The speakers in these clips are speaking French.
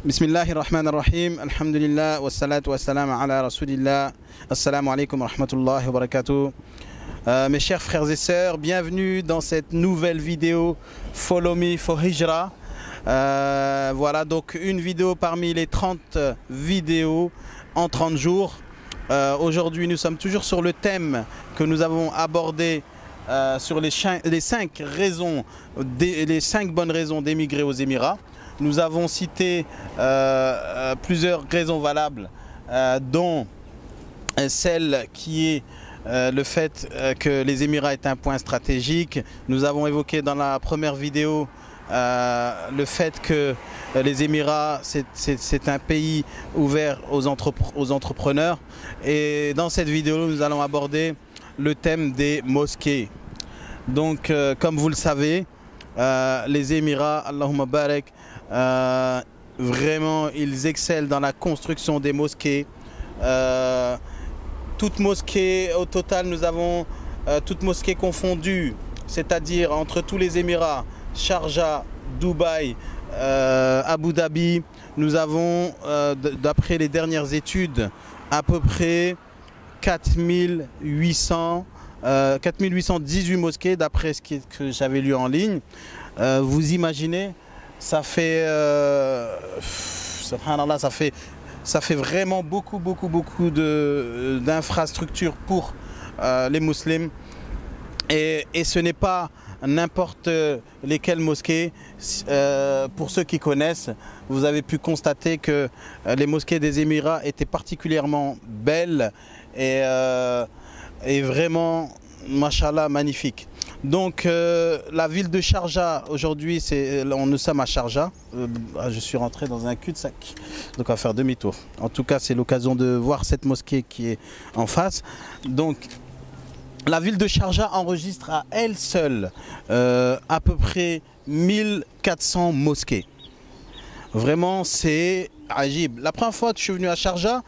Bismillahirrahmanirrahim. Alhamdulillah. Wassalatu wassalam ala rasulillah. Assalamu alaikum wa rahmatullahi wa barakatuh. Mes chers frères et sœurs, bienvenue dans cette nouvelle vidéo Follow Me for Hijra. Voilà donc une vidéo parmi les 30 vidéos en 30 jours. Aujourd'hui nous sommes toujours sur le thème que nous avons abordé sur les 5 bonnes raisons d'émigrer aux Émirats. Nous avons cité plusieurs raisons valables, dont celle qui est le fait que les Émirats est un point stratégique. Nous avons évoqué dans la première vidéo le fait que les Émirats c'est un pays ouvert aux entrepreneurs. Et dans cette vidéo nous allons aborder le thème des mosquées. Donc comme vous le savez, les Émirats, Allahumma barak, vraiment ils excellent dans la construction des mosquées. Toutes mosquées, au total nous avons toutes mosquées confondues, c'est-à-dire entre tous les Émirats, Sharjah, Dubaï, Abu Dhabi, nous avons d'après les dernières études à peu près 4818 mosquées d'après ce que j'avais lu en ligne. Vous imaginez, ça fait subhanallah, ça fait vraiment beaucoup d'infrastructures pour les musulmans. Et ce n'est pas n'importe lesquelles mosquées. Pour ceux qui connaissent, vous avez pu constater que les mosquées des Émirats étaient particulièrement belles et vraiment, mashallah, magnifiques. Donc la ville de Sharjah, aujourd'hui nous sommes à Sharjah. Je suis rentré dans un cul-de-sac, donc on va faire demi-tour. En tout cas c'est l'occasion de voir cette mosquée qui est en face. Donc la ville de Sharjah enregistre à elle seule à peu près 1400 mosquées. Vraiment c'est agib. La première fois que je suis venu à Sharjah,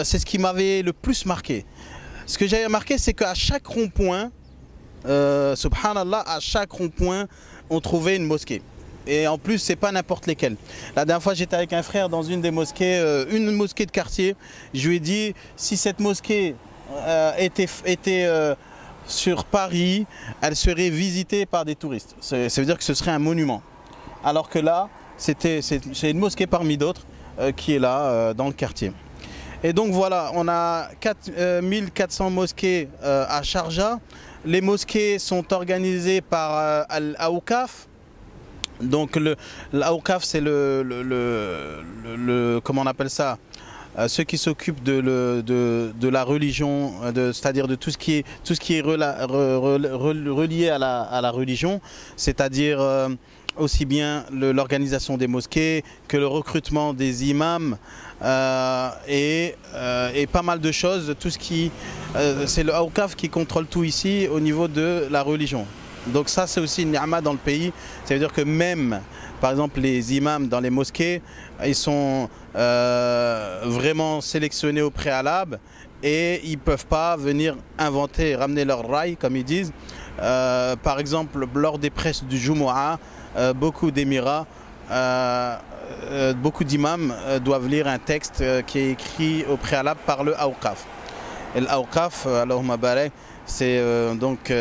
c'est ce qui m'avait le plus marqué. Ce que j'avais remarqué, c'est qu'à chaque rond-point, subhanallah, à chaque rond-point, on trouvait une mosquée. Et en plus, c'est pas n'importe lesquelles. La dernière fois, j'étais avec un frère dans une des mosquées, une mosquée de quartier. Je lui ai dit, si cette mosquée était sur Paris, elle serait visitée par des touristes. Ça veut dire que ce serait un monument. Alors que là, c'est une mosquée parmi d'autres qui est là dans le quartier. Et donc voilà, on a 1400 mosquées à Sharjah. Les mosquées sont organisées par l'Awqaf. Donc l'Awqaf, c'est comment on appelle ça, ceux qui s'occupent de la religion, c'est-à-dire de tout ce qui est relié à la religion, c'est-à-dire aussi bien l'organisation des mosquées que le recrutement des imams et pas mal de choses. Tout ce qui c'est le Awqaf qui contrôle tout ici au niveau de la religion. Donc ça c'est aussi une ni'ma dans le pays. Ça veut dire que même par exemple les imams dans les mosquées, ils sont vraiment sélectionnés au préalable et ils ne peuvent pas venir inventer et ramener leur rail comme ils disent. Par exemple lors des prêches du Jumu'ah, beaucoup d'émirats, beaucoup d'imams doivent lire un texte qui est écrit au préalable par le Awqaf. Et l'Awqaf, Allahumma barak, c'est donc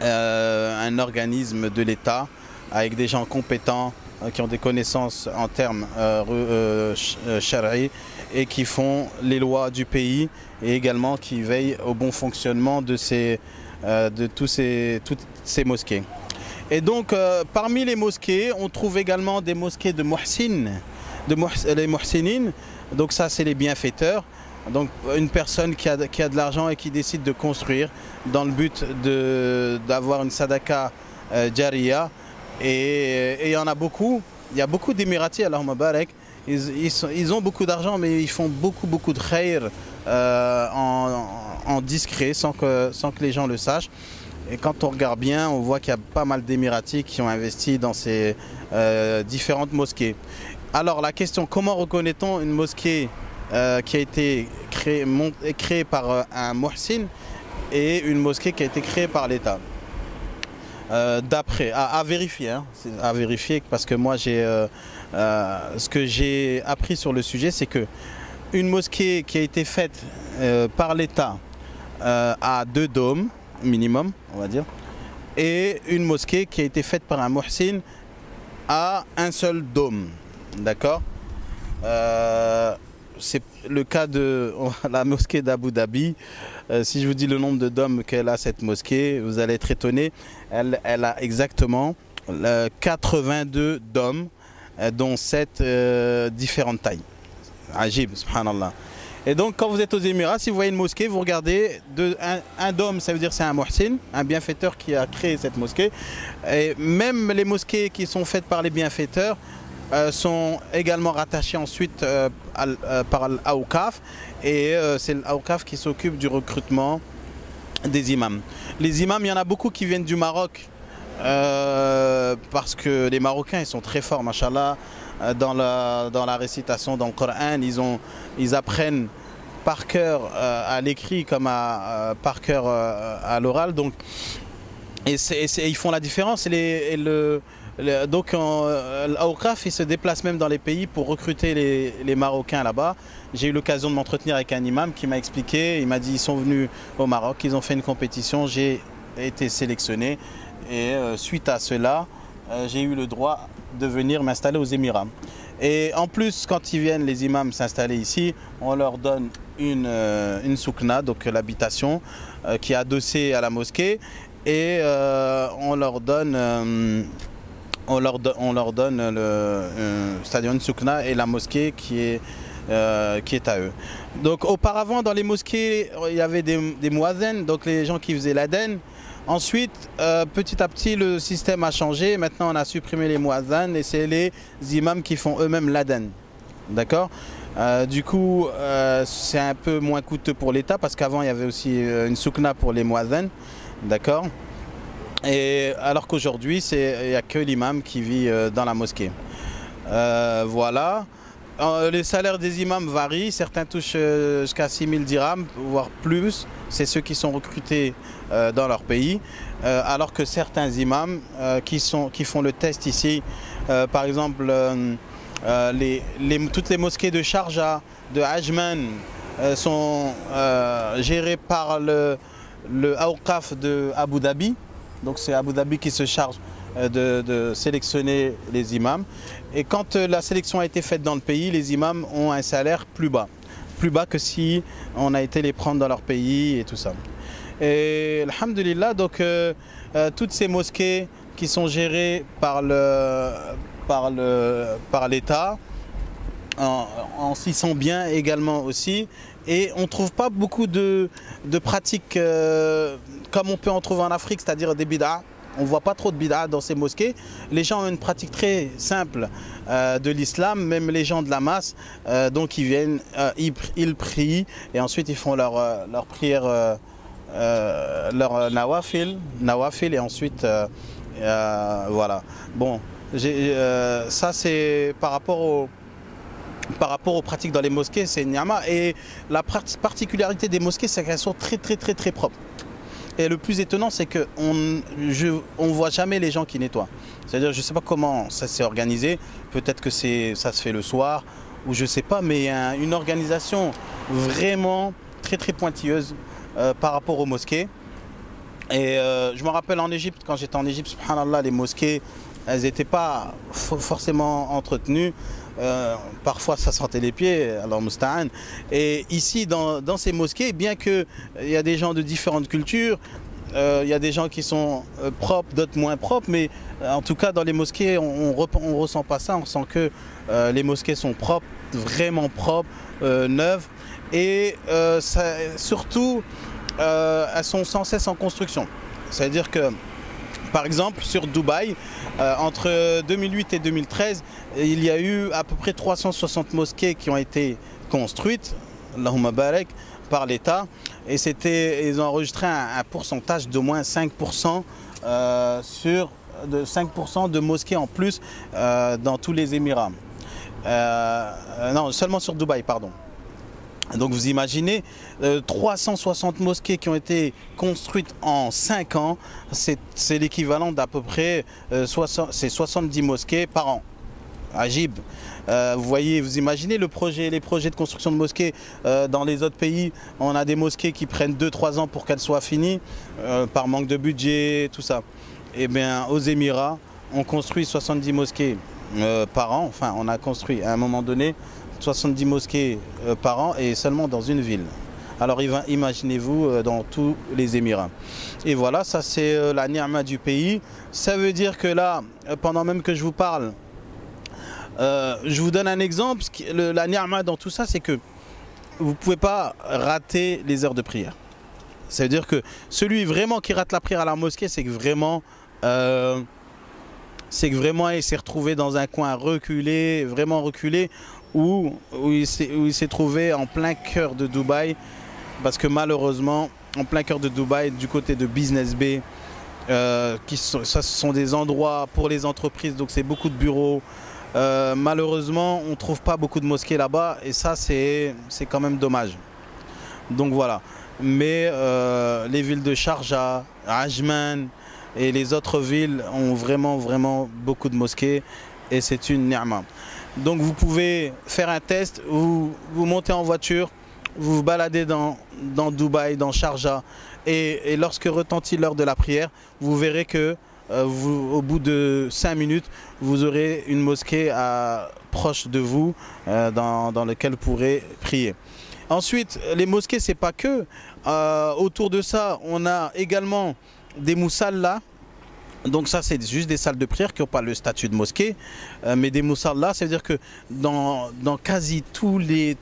un organisme de l'État avec des gens compétents qui ont des connaissances en termes shari et qui font les lois du pays et également qui veillent au bon fonctionnement de toutes ces mosquées. Et donc parmi les mosquées, on trouve également des mosquées de muhsin, les muhsinines. Donc ça c'est les bienfaiteurs. Donc une personne qui a de l'argent et qui décide de construire dans le but d'avoir une sadaka jariya. Et il y en a beaucoup. Il y a beaucoup d'émiratis, Allahumma barak. Ils ont beaucoup d'argent mais ils font beaucoup de khayr en discret sans que les gens le sachent. Et quand on regarde bien, on voit qu'il y a pas mal d'émiratis qui ont investi dans ces différentes mosquées. Alors la question, comment reconnaît-on une mosquée qui a été créée par un muhsin et une mosquée qui a été créée par l'État? d'après, à vérifier, hein, à vérifier, parce que moi ce que j'ai appris sur le sujet, c'est que une mosquée qui a été faite par l'État a 2 dômes minimum, on va dire, et une mosquée qui a été faite par un muhsin a un seul dôme, d'accord. C'est le cas de la mosquée d'Abu Dhabi. Si je vous dis le nombre de dômes qu'elle a, cette mosquée, vous allez être étonné. Elle a exactement 82 dômes, dont 7 différentes tailles. Ajib, subhanallah. Et donc quand vous êtes aux Émirats, si vous voyez une mosquée, vous regardez un dôme, ça veut dire c'est un muhsin, un bienfaiteur qui a créé cette mosquée. Et même les mosquées qui sont faites par les bienfaiteurs sont également rattachées ensuite par l'Awqaf, et c'est l'Awqaf qui s'occupe du recrutement des imams. Les imams, il y en a beaucoup qui viennent du Maroc, parce que les Marocains ils sont très forts, machallah, dans la récitation, dans le Coran. Ils apprennent par cœur à l'écrit comme par cœur à l'oral, donc ils font la différence. Donc l'Awqaf il se déplace même dans les pays pour recruter les Marocains là-bas. J'ai eu l'occasion de m'entretenir avec un imam qui m'a expliqué, il m'a dit ils sont venus au Maroc, ils ont fait une compétition, j'ai été sélectionné, et suite à cela j'ai eu le droit de venir m'installer aux Émirats. Et en plus, quand ils viennent, les imams, s'installer ici, on leur donne une soukna, donc l'habitation qui est adossée à la mosquée, et on leur donne c'est-à-dire une soukna et la mosquée qui est à eux. Donc auparavant, dans les mosquées, il y avait des muazzins, donc les gens qui faisaient l'adhan. Ensuite, petit à petit, le système a changé. Maintenant, on a supprimé les muazzins et c'est les imams qui font eux-mêmes l'adhan. D'accord. Du coup, c'est un peu moins coûteux pour l'État, parce qu'avant, il y avait aussi une soukna pour les muazzins. D'accord. Et alors qu'aujourd'hui, il n'y a que l'imam qui vit dans la mosquée. Voilà. Les salaires des imams varient, certains touchent jusqu'à 6 000 dirhams, voire plus, c'est ceux qui sont recrutés dans leur pays, alors que certains imams qui font le test ici, par exemple toutes les mosquées de Sharjah, de Ajman sont gérées par le Awqaf de Abu Dhabi, donc c'est Abu Dhabi qui se charge de sélectionner les imams. Et quand la sélection a été faite dans le pays, les imams ont un salaire plus bas que si on a été les prendre dans leur pays et tout ça. Et alhamdulillah, donc toutes ces mosquées qui sont gérées par l'État, on s'y sent bien également aussi. Et on ne trouve pas beaucoup de pratiques comme on peut en trouver en Afrique, c'est-à-dire des bid'a. On ne voit pas trop de bid'a dans ces mosquées. Les gens ont une pratique très simple de l'islam, même les gens de la masse. Donc ils viennent, ils prient et ensuite ils font leur prière, leur nawafil, et ensuite voilà. Bon, ça c'est par rapport aux pratiques dans les mosquées, c'est ni'ma. Et la particularité des mosquées, c'est qu'elles sont très propres. Et le plus étonnant, c'est qu'on ne voit jamais les gens qui nettoient. C'est-à-dire, je ne sais pas comment ça s'est organisé. Peut-être que ça se fait le soir, ou je ne sais pas, mais il y a une organisation vraiment très pointilleuse par rapport aux mosquées. Et je me rappelle en Égypte, quand j'étais en Égypte, subhanallah, les mosquées, elles n'étaient pas forcément entretenues. Parfois ça sentait les pieds, alors musta'an. Et ici dans ces mosquées, bien qu'il y a des gens de différentes cultures, il y a des gens qui sont propres, d'autres moins propres, mais en tout cas dans les mosquées on ressent pas ça, on sent que les mosquées sont propres, vraiment propres, neuves, et surtout elles sont sans cesse en construction. C'est-à-dire que par exemple, sur Dubaï, entre 2008 et 2013, il y a eu à peu près 360 mosquées qui ont été construites, Allahumma barak, par l'État. Et ils ont enregistré un pourcentage d'au moins 5%, de 5% de mosquées en plus dans tous les Émirats. Non, seulement sur Dubaï, pardon. Donc vous imaginez 360 mosquées qui ont été construites en 5 ans, c'est l'équivalent d'à peu près 70 mosquées par an. Agib. Vous voyez, vous imaginez les projets de construction de mosquées dans les autres pays. On a des mosquées qui prennent 2-3 ans pour qu'elles soient finies, par manque de budget, tout ça. Et bien aux Émirats, on construit 70 mosquées par an. Enfin, on a construit à un moment donné 70 mosquées par an et seulement dans une ville. Alors imaginez-vous dans tous les Émirats. Et voilà, ça c'est la ni'ma du pays. Ça veut dire que là, pendant même que je vous parle, je vous donne un exemple. La ni'ma dans tout ça, c'est que vous ne pouvez pas rater les heures de prière. Ça veut dire que celui vraiment qui rate la prière à la mosquée, c'est que vraiment il s'est retrouvé dans un coin reculé, vraiment reculé, où il s'est trouvé en plein cœur de Dubaï, parce que malheureusement, en plein cœur de Dubaï, du côté de Business Bay, ce sont des endroits pour les entreprises, donc c'est beaucoup de bureaux. Malheureusement, on ne trouve pas beaucoup de mosquées là-bas, et ça, c'est quand même dommage. Donc voilà. Mais les villes de Sharjah, Ajman et les autres villes ont vraiment beaucoup de mosquées, et c'est une ni'ma. Donc vous pouvez faire un test, vous montez en voiture, vous vous baladez dans Dubaï, dans Sharjah, et lorsque retentit l'heure de la prière, vous verrez que au bout de 5 minutes, vous aurez une mosquée proche de vous dans laquelle vous pourrez prier. Ensuite, les mosquées, c'est pas que. Autour de ça, on a également des moussallas. Donc ça, c'est juste des salles de prière qui n'ont pas le statut de mosquée, mais des moussallas, ça veut dire que dans quasi tous les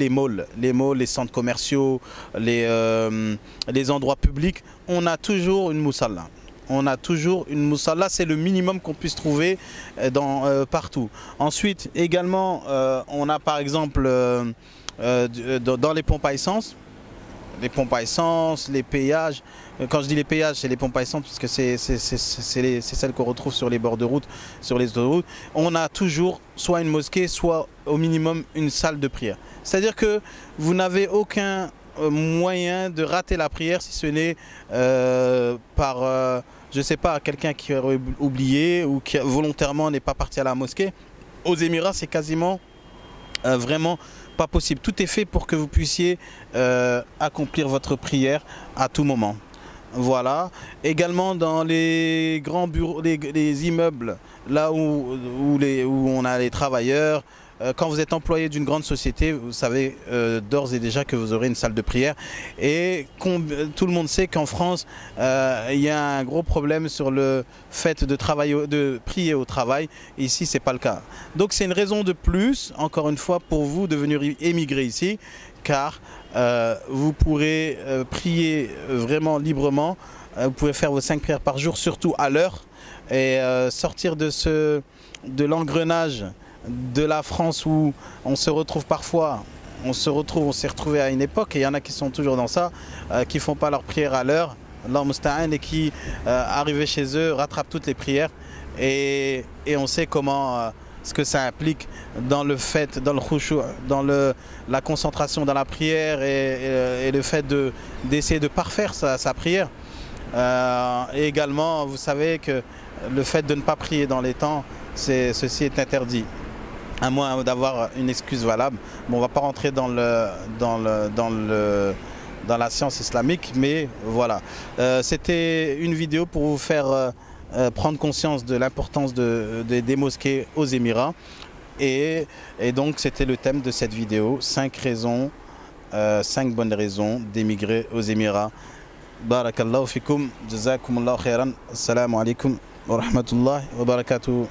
malls, les centres commerciaux, les endroits publics, on a toujours une moussalla. On a toujours une moussalla, c'est le minimum qu'on puisse trouver partout. Ensuite, également, on a par exemple dans les pompes à essence, les péages. Quand je dis les péages, c'est les pompes à essence parce que c'est celles qu'on retrouve sur les bords de route, sur les autoroutes. On a toujours soit une mosquée, soit au minimum une salle de prière. C'est-à-dire que vous n'avez aucun moyen de rater la prière si ce n'est par, je ne sais pas, quelqu'un qui aurait oublié ou qui volontairement n'est pas parti à la mosquée. Aux Émirats, c'est quasiment vraiment pas possible. Tout est fait pour que vous puissiez accomplir votre prière à tout moment. Voilà. Également dans les grands bureaux, les immeubles, là où on a les travailleurs, quand vous êtes employé d'une grande société, vous savez d'ores et déjà que vous aurez une salle de prière. Et tout le monde sait qu'en France, il y a un gros problème sur le fait de prier au travail. Ici, ce n'est pas le cas. Donc c'est une raison de plus, encore une fois, pour vous de venir émigrer ici, car vous pourrez prier vraiment librement. Vous pouvez faire vos 5 prières par jour, surtout à l'heure, et sortir de l'engrenage de la France où on se retrouve parfois, on s'est retrouvé à une époque, et il y en a qui sont toujours dans ça, qui ne font pas leur prière à l'heure, Allah musta'an, et qui, arrivés chez eux, rattrapent toutes les prières, et on sait comment, ce que ça implique dans le fait, dans le khushu', dans la concentration dans la prière, et le fait d'essayer de parfaire sa prière. Et également, vous savez que le fait de ne pas prier dans les temps, ceci est interdit, à moins d'avoir une excuse valable. Bon, on ne va pas rentrer dans la science islamique, mais voilà. C'était une vidéo pour vous faire prendre conscience de l'importance des mosquées aux Émirats. Et donc, c'était le thème de cette vidéo, 5 bonnes raisons d'émigrer aux Émirats. Barakallahu fikum, jazakumullahu khairan, assalamu alaikum wa rahmatullahi wa barakatuh.